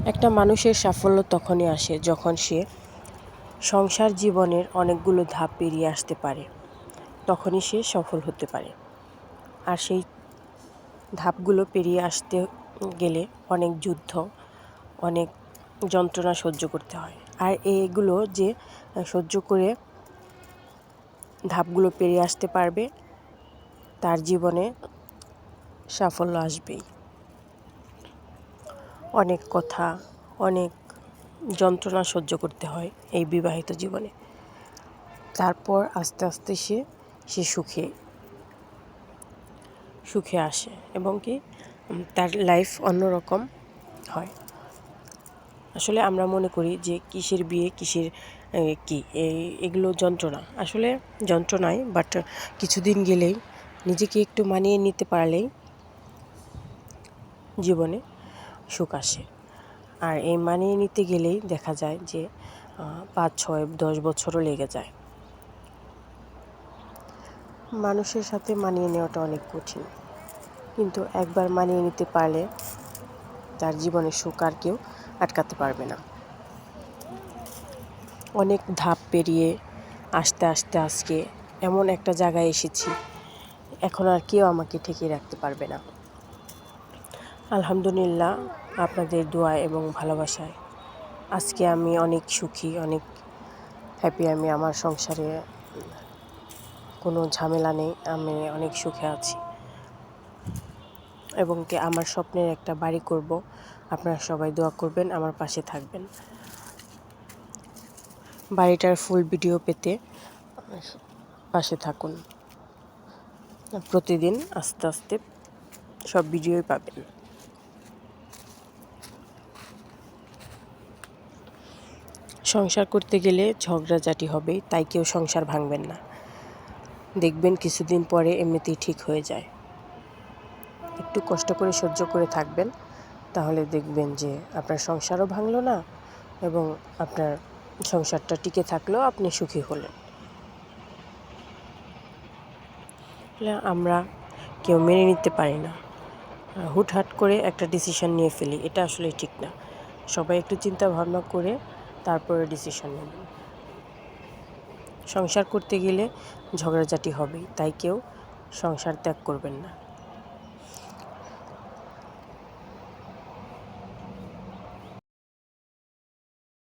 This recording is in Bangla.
একটা মানুষের সাফল্য তখনই আসে যখন সে সংসার জীবনের অনেকগুলো ধাপ পেরিয়ে আসতে পারে, তখনই সে সফল হতে পারে। আর সেই ধাপগুলো পেরিয়ে আসতে গেলে অনেক যুদ্ধ, অনেক যন্ত্রণা সহ্য করতে হয়। আর এগুলো যে সহ্য করে ধাপগুলো পেরিয়ে আসতে পারবে, তার জীবনে সাফল্য আসবেই। অনেক কথা, অনেক যন্ত্রণা সহ্য করতে হয় এই বিবাহিত জীবনে। তারপর আস্তে আস্তে সে সুখে আসে এবং কি তার লাইফ অন্যরকম হয়। আসলে আমরা মনে করি যে কিসের বিয়ে, কিসের এগুলো যন্ত্রণা। আসলে যন্ত্রণাই, বাট কিছুদিন গেলেই নিজেকে একটু মানিয়ে নিতে পারলেই জীবনে সুখ আসে। আর এই মানিয়ে নিতে গেলেই দেখা যায় যে 5, 6, 10 বছরও লেগে যায়। মানুষের সাথে মানিয়ে নেওয়াটা অনেক কঠিন, কিন্তু একবার মানিয়ে নিতে পারলে তার জীবনের সুখ আর কেউ আটকাতে পারবে না। অনেক ধাপ পেরিয়ে আস্তে আস্তে আজকে এমন একটা জায়গায় এসেছি, এখন আর কেউ আমাকে ঠেকিয়ে রাখতে পারবে না। আলহামদুলিল্লাহ, আপনাদের দোয়া এবং ভালোবাসায় আজকে আমি অনেক সুখী, অনেক হ্যাপি। আমি আমার সংসারে কোনো ঝামেলা নেই, আমি অনেক সুখে আছি এবং কি আমার স্বপ্নের একটা বাড়ি করব। আপনারা সবাই দোয়া করবেন, আমার পাশে থাকবেন। বাড়িটার ফুল ভিডিও পেতে পাশে থাকুন। প্রতিদিন আস্তে আস্তে সব ভিডিওই পাবেন। সংসার করতে গেলে ঝগড়াঝাটি হবে, তাই কেউ সংসার ভাঙবেন না। দেখবেন কিছুদিন পরে এমনিতেই ঠিক হয়ে যায়। একটু কষ্ট করে সহ্য করে থাকবেন, তাহলে দেখবেন যে আপনার সংসারও ভাঙলো না এবং আপনার সংসারটা টিকে থাকলেও আপনি সুখী হলেন। আমরা কেউ মেনে নিতে পারি না, হুটহাট করে একটা ডিসিশন নিয়ে ফেলি, এটা আসলে ঠিক না। সবাই একটু চিন্তা ভাবনা করে তারপরে ডিসিশন নেবেন। সংসার করতে গেলে ঝগড়াঝাটি হবেই, তাই কেউ সংসার ত্যাগ করবেন না।